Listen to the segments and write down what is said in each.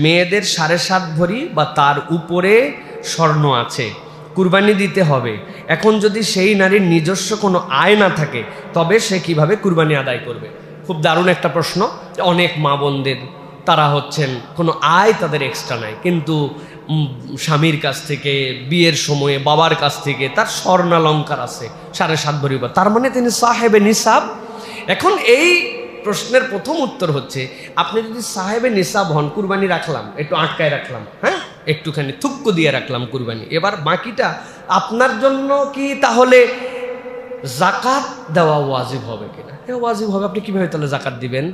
মেয়েদের 7.5 ভরি বা তার উপরে স্বর্ণ আছে, কুরবানি দিতে হবে। এখন যদি সেই নারীর নিজস্ব কোনো আয় না থাকে তবে সে কিভাবে কুরবানি আদায় করবে? খুব দারুণ একটা প্রশ্ন। অনেক মা বোনদের তারা হচ্ছেন কোনো আয় তাদের এক্সট্রা নাই, কিন্তু স্বামীর কাছ থেকে বিয়ের সময়ে বাবার কাছ থেকে তার স্বর্ণালঙ্কার আছে 7.5 ভরি, তার মানে তিনি সাহেবে নিসাব। এখন এই প্রশ্নের প্রথম উত্তর হচ্ছে, আপনি যদি সাহেবে নিসাব হন, কুরবানি রাখলাম, একটু আটকায় রাখলাম, হ্যাঁ, একটুখানি থুক্কু দিয়ে রাখলাম কুরবানি, এবার বাকিটা আপনার জন্য কি তাহলে জাকাত দেওয়া ওয়াজিব হবে কিনা? হ্যাঁ, ওয়াজিব হবে। আপনি কিভাবে তাহলে জাকাত দিবেন?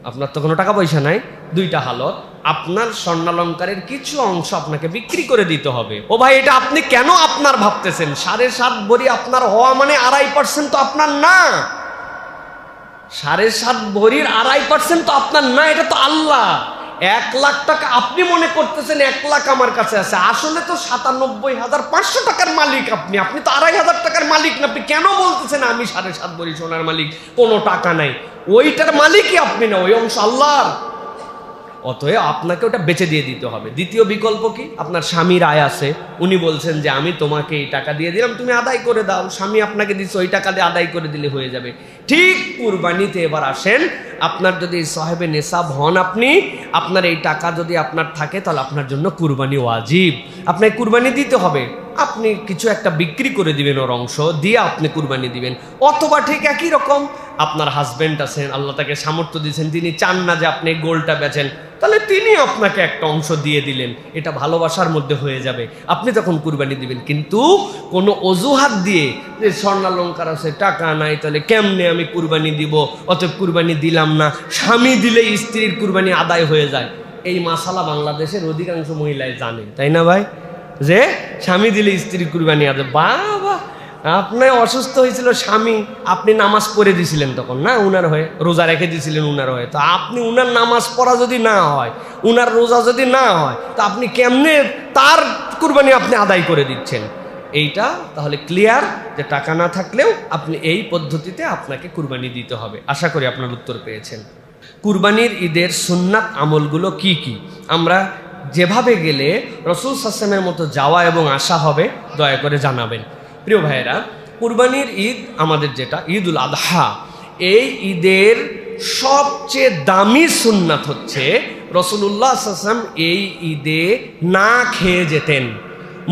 আপনার তো কোনো টাকা পয়সা নাই। দুইটা হালত, আপনার স্বর্ণালঙ্কারের কিছু অংশ আপনাকে বিক্রি করে দিতে হবে। ও ভাই, এটা আপনি কেন আপনার ভাবতেছেন? 7.5 ভরি আপনার হওয়া মানে 2.5% তো আপনার না। 7.5 ভরির 2.5% তো আপনার না, এটা তো আল্লাহ। 1 লাখ টাকা আপনি মনে করতেছেন 1 লাখ আমার কাছে আছে, আসলে তো 97,500 টাকার মালিক আপনি। আপনি তো 2,500 টাকার মালিক না। আপনি কেন বলতেছেন আমি 7.5 ভরি সোনার মালিক, কোনো টাকা নাই? ওইটার মালিকই আপনি না, ওই অংশ আল্লাহর। অতএব আপনাকে ওটা বেচে দিয়ে দিতে হবে। দ্বিতীয় বিকল্প কি? আপনার স্বামীর আয় আছে, উনি বলছেন যে আমি তোমাকে এই টাকা দিয়ে দিলাম, তুমি আদায় করে দাও। স্বামী আপনাকে দিচ্ছে, ওই টাকা দিয়ে আদায় করে দিলে হয়ে যাবে। ঠিক কুরবানিতে এবার আসেন, আপনার যদি সাহেবে নেশাব হন, আপনি আপনার এই টাকা যদি আপনার থাকে তাহলে আপনার জন্য কুরবানি ওয়াজিব। আপনাকে কুরবানি দিতে হবে। আপনি কিছু একটা বিক্রি করে দিবেন, ওর অংশ দিয়ে আপনি কুরবানি দিবেন। অথবা ঠিক একই রকম আপনার হাজবেন্ড আছেন, আল্লাহ তাকে সামর্থ্য দিয়েছেন, তিনি চান না যে আপনি গোল্ডটা বেচেন, তাহলে তিনি আপনাকে একটা অংশ দিয়ে দিলেন, এটা ভালোবাসার মধ্যে হয়ে যাবে, আপনি তখন কুরবানি দিবেন। কিন্তু কোনো অজুহাত দিয়ে যে স্বর্ণালঙ্কার আছে, টাকা নাই, তাহলে কেমনে আমি কুরবানি দিব, অতএব কুরবানি দিলাম না, স্বামী দিলে স্ত্রীর কুরবানি আদায় হয়ে যায়, এই মাসালা বাংলাদেশের অধিকাংশ মহিলাই জানে, তাই না ভাই? যে স্বামী দিলে স্ত্রীর কুরবানি আদায়। বাবা, আপনার অসুস্থ হয়েছিল স্বামী, আপনি নামাজ পড়ে দিয়েছিলেন তখন, না উনার হয়ে রোজা রেখে দিয়েছিলেন উনার হয়ে, তো আপনি উনার নামাজ পড়া যদি না হয়, উনার রোজা যদি না হয়, তা আপনি কেমনে তার কুরবানি আপনি আদায় করে দিচ্ছেন? এইটা তাহলে ক্লিয়ার যে টাকা না থাকলেও আপনি এই পদ্ধতিতে আপনাকে কুরবানি দিতে হবে। আশা করি আপনার উত্তর পেয়েছেন। কুরবানির ঈদের সুন্নাত আমলগুলো কি কি? আমরা যেভাবে গেলে রাসূল সাল্লাল্লাহু আলাইহি ওয়াসাল্লামের মতো যাওয়া এবং আসা হবে, দয়া করে জানাবেন। প্রিয় ভাইয়েরা, কুরবানির ঈদ আমাদের যেটা ঈদুল আদহা, এই ঈদের সবচেয়ে দামি সুন্নাত হচ্ছে রাসূলুল্লাহ সাল্লাল্লাহু আলাইহি ওয়াসাল্লাম এই ঈদে না খেয়ে যেতেন,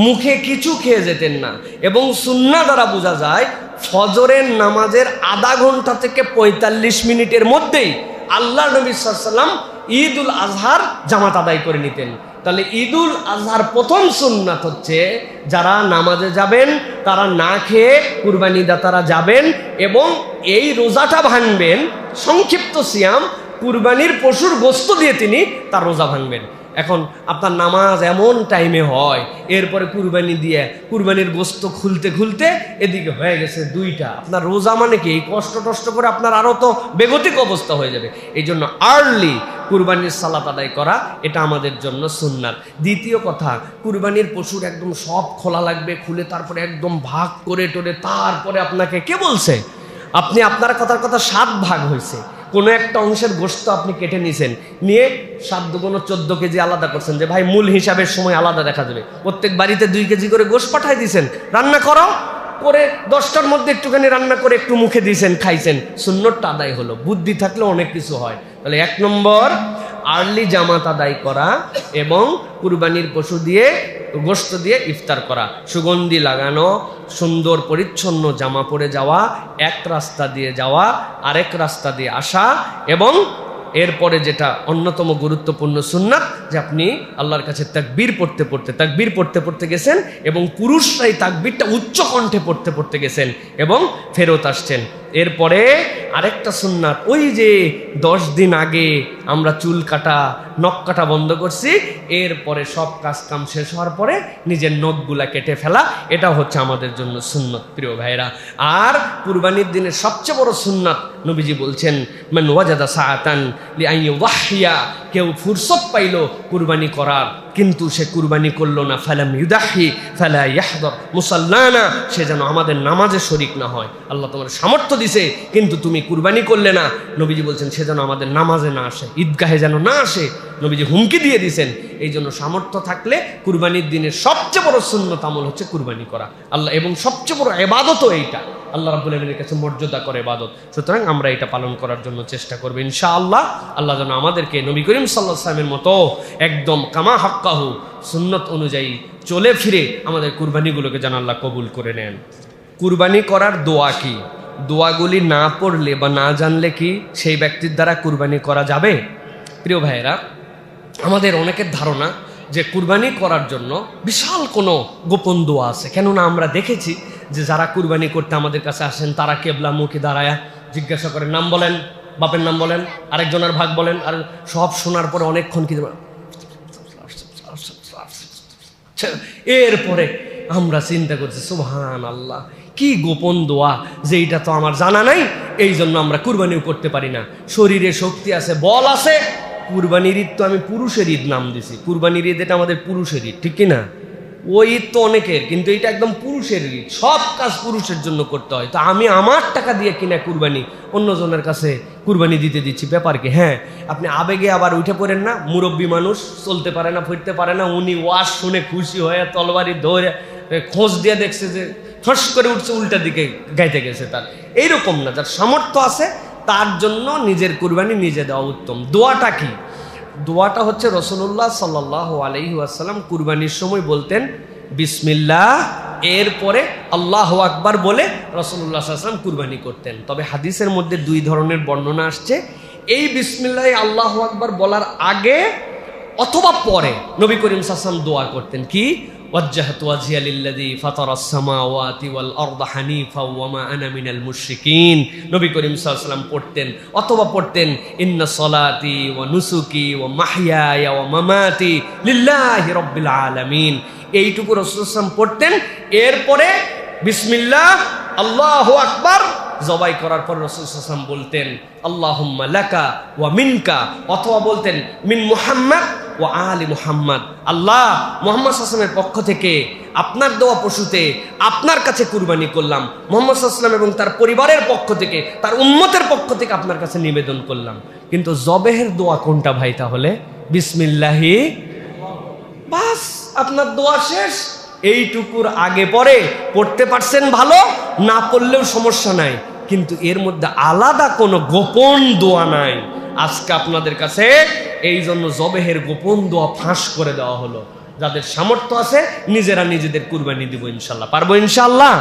মুখে কিছু খেয়ে যেতেন না। এবং সুন্নাহ দ্বারা বোঝা যায় ফজরের নামাজের আধা ঘন্টা থেকে 45 মিনিটের মধ্যেই আল্লাহ নবী সাল্লাল্লাহু আলাইহি ওয়াসাল্লাম ঈদুল আজহার জামাত আদায় করে নিতেন। তাহলে ঈদুল আজহার প্রথম সুন্নাত হচ্ছে যারা নামাজে যাবেন তারা না খেয়ে কুরবানি দাতারা যাবেন এবং এই রোজাটা ভাঙবেন, সংক্ষিপ্ত সিয়াম, কুরবানির পশুর গোশত দিয়ে তিনি তার রোজা ভাঙবেন। এখন আপনার নামাজ এমন টাইমে হয়, এরপরে কুরবানি দিয়ে কুরবানির গোশত খুলতে খুলতে এদিকে হয়ে গেছে 2টা। আপনার রোজা মানে কি, এই কষ্ট টষ্ট করে আপনার আরও তো বেগতিক অবস্থা হয়ে যাবে। এই জন্য আর্লি কুরবানির সালাত আদায় করা এটা আমাদের জন্য সুন্নাত। দ্বিতীয় কথা, কুরবানির পশুর একদম সব খোলা লাগবে, খুলে তারপরে একদম ভাগ করে টোরে তারপরে আপনাকে কে বলছে? আপনি আপনার কথার কথা 7 ভাগ হয়েছে, কোনো একটা অংশের গোশত আপনি কেটে নিছেন, নিয়ে 7 দুগুণ 14 কেজি আলাদা করছেন যে ভাই মূল হিসাবের সময় আলাদা দেখা যাবে। প্রত্যেক বাড়িতে 2 কেজি করে গোশত পাঠাই দিয়েছেন, রান্না করো করে 10টার মধ্যে একটুখানি রান্না করে একটু মুখে দিয়েছেন, খাইছেন, সুন্নতটা আদায় হলো। বুদ্ধি থাকলে অনেক কিছু হয়। তাহলে 1 নম্বর আর্লি জামাত আদায় করা এবং কুরবানির পশু দিয়ে গোশত দিয়ে ইফতার করা, সুগন্ধি লাগানো, সুন্দর পরিচ্ছন্ন জামা পরে যাওয়া, এক রাস্তা দিয়ে যাওয়া, আরেক রাস্তা দিয়ে আসা, এবং এরপরে যেটা অন্যতম গুরুত্বপূর্ণ সুন্নাত যে আপনি আল্লাহর কাছে তাকবীর পড়তে পড়তে গেছেন এবং পুরুষরাই তাকবীরটা উচ্চ কণ্ঠে পড়তে গেছেন এবং ফেরত আসছেন। এরপরে আরেকটা সুন্নাত, ওই যে 10 দিন আগে আমরা চুল কাটা নখ কাটা বন্ধ করছি, এরপরে সব কাজ কাম শেষ হওয়ার পরে নিজের নখগুলা কেটে ফেলা, এটা হচ্ছে আমাদের জন্য সুন্নত প্রিয় ভাইরা। আর কুরবানির দিনের সবচেয়ে বড় সুন্নাত নবীজি বলছেন, মান ওয়াজাদা সাআতান লিআইয়ুযাহিয়া, কেউ ফুরসত পাইল কুরবানি করার, কিন্তু সে কুরবানি করলো না। ফালাম ইউদাহি ফালা ইয়াহদর মুসাল্লানা, সে যেন আমাদের নামাজে শরিক না হয়। আল্লাহ তোমার সামর্থ্য দিছে কিন্তু তুমি কুরবানি করলে না, নবীজি বলছেন সে যেন আমাদের নামাজে না আসে, ঈদগাহে যেন না আসে। নবীজি হুমকি দিয়ে দিয়েছেন। এই জন্য সামর্থ্য থাকলে কুরবানির দিনের সবচেয়ে বড় সুন্নত আমল হচ্ছে কুরবানি করা আল্লাহ, এবং সবচেয়ে বড় ইবাদতও এইটা, আল্লাহ রাব্বুল আলামিনের কাছে মর্যাদা করে ইবাদত। সুতরাং আমরা এটা পালন করার জন্য চেষ্টা করব ইনশাআল্লাহ। আল্লাহ যেন আমাদেরকে নবী করিম সাল্লাল্লাহু আলাইহি ওয়াসাল্লামের মতো একদম কামা হাক্কাহু সুন্নত অনুযায়ী চলে ফিরে আমাদের কুরবানিগুলোকে যেন আল্লাহ কবুল করে নেন। কুরবানি করার দোয়া কি? দোয়াগুলি না পড়লে বা না জানলে কি সেই ব্যক্তির দ্বারা কুরবানি করা যাবে? প্রিয় ভাইয়েরা, আমাদের অনেকের ধারণা যে কুরবানি করার জন্য বিশাল কোনো গোপন দোয়া আছে। কেননা আমরা দেখেছি যে যারা কুরবানি করতে আমাদের কাছে আসেন তারা কেবলামুখী দাঁড়ায়া জিজ্ঞাসা করেন, নাম বলেন, বাপের নাম বলেন, আরেকজনের ভাগ বলেন, আর সব শোনার পরে অনেকক্ষণ কি এরপরে আমরা চিন্তা করছি সুবহানাল্লাহ, কি গোপন দোয়া যে এইটা তো আমার জানা নাই, এই জন্য আমরা কুরবানিও করতে পারি না। শরীরে শক্তি আছে, বল আছে, কুরবানির ঈদ তো আমি পুরুষের ঈদ নাম দিছি। কুরবানির ঈদ এটা আমাদের পুরুষের ঈদ, ঠিক কিনা? ওই ঈদ তো অনেকের, কিন্তু এটা একদম পুরুষের ঈদ, সব কাজ পুরুষের জন্য করতে হয়। তো আমি আমার টাকা দিয়ে কিনা কুরবানি অন্যজনের কাছে কুরবানি দিতে দিচ্ছি, ব্যাপার কি? হ্যাঁ, আপনি আবেগে আবার উঠে পড়েন না। মুরব্বী মানুষ, চলতে পারে না, ফিরতে পারে না, উনি ওয়াজ শুনে খুশি হয়ে তলবারি ধরে খোঁজ দিয়ে দেখছে যে ফস করে উঠছে, উল্টা দিকে গাইতে গেছে। তার এইরকম না, যার সামর্থ্য আছে তার জন্য নিজের কুরবানি নিজে দেওয়া উত্তম। দোয়াটা কি? দোয়াটা হচ্ছে রাসূলুল্লাহ সাল্লাল্লাহু আলাইহি ওয়াসাল্লাম কুরবানির সময় বলতেন বিসমিল্লাহ, এরপরে আল্লাহু আকবার বলে রাসূলুল্লাহ সাল্লাল্লাহু আলাইহি ওয়াসাল্লাম কুরবানি করতেন। তবে হাদিসের মধ্যে দুই ধরনের বর্ণনা আসছে। এই বিসমিল্লাহ আল্লাহু আকবার বলার আগে অথবা পরে নবী করিম সাল্লাল্লাহু আলাইহি ওয়াসাল্লাম দোয়া করতেন কি? ওয়াজ্জাহতু ওয়াজহিয়া লিল্লাযী ফাতারাস সামাওয়াতি ওয়াল আরদা হানিফা ওয়া মা আনা মিনাল মুশরিকিন। নবী করিম সাল্লাল্লাহু আলাইহি ওয়াসাল্লাম পড়তেন, অথবা পড়তেন ইন্না সলাতি ওয়া নুসুকি ওয়া মাহইয়ায়া ওয়া মামাতি লিল্লাহি রাব্বিল আলামিন। এইটুকু রাসূল সাল্লাল্লাহু আলাইহি ওয়াসাল্লাম পড়তেন। এরপরে বিসমিল্লাহ আল্লাহু আকবার জবাই করার পর রাসূল সাল্লাল্লাহু আলাইহি ওয়াসাল্লাম বলতেন আল্লাহুম্মা লাকা ওয়া মিনকা, অথবা বলতেন মিন মুহাম্মদ ওয়া আলি মুহাম্মদ। আল্লাহ, মুহাম্মদ সাল্লাল্লাহু আলাইহি ওয়াসাল্লামের পক্ষ থেকে আপনার দেওয়া পশুতে আপনার কাছে কুরবানি করলাম। মুহাম্মদ সাল্লাল্লাহু আলাইহি ওয়াসাল্লাম এবং তার পরিবারের পক্ষ থেকে, তার উম্মতের পক্ষ থেকে আপনার কাছে নিবেদন করলাম। কিন্তু জবেহের দোয়া কোনটা ভাই? তাহলে বিসমিল্লাহি, বাস আপনার দোয়া শেষ। এইটুকুর আগে পরে পড়তে পারছেন ভালো, না পড়লেও সমস্যা নাই, কিন্তু এর মধ্যে আলাদা কোনো গোপন দোয়া নাই। আজকে আপনাদের কাছে এই জন্য জবেহের গোপন দোয়া ফাঁস করে দেওয়া হলো। যাদের সামর্থ্য আছে নিজেরা নিজেদের কুরবানি দিব ইনশাল্লাহ, পারবো ইনশাল্লাহ।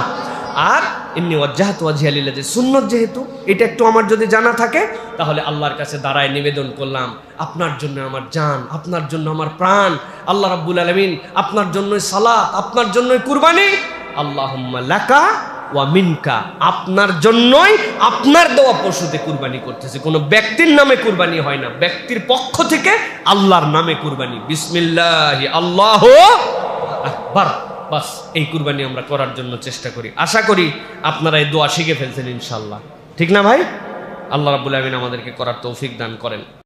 আর ইন্নী ওয়াজ্জাহতু ওয়াজহিয়া লিল্লাযী, সুন্নত যেহেতু এটা একটু আমার যদি জানা থাকে, তাহলে আল্লাহর কাছে দাঁড়ায় নিবেদন করলাম আপনার জন্য আমার জান, আপনার জন্য আমার প্রাণ, আল্লাহ রাব্বুল আলামিন আপনার জন্যই সালাত, আপনার জন্যই কুরবানি। আল্লাহুম্মা লাকা ওয়া মিনকা, আপনার জন্যই আপনার দেওয়া পশুতে কুরবানি করতেছে। কোনো ব্যক্তির নামে কুরবানি হয় না, ব্যক্তির পক্ষ থেকে আল্লাহর নামে কুরবানি। বিসমিল্লাহি আল্লাহু আকবার, বাস এই কুরবানি আমরা করার জন্য চেষ্টা করি। আশা করি আপনারা এই দোয়া শিখে ফেলছেন ইনশাআল্লাহ, ঠিক না ভাই? আল্লাহ রাব্বুল আলামিন আমাদেরকে করার তৌফিক দান করেন।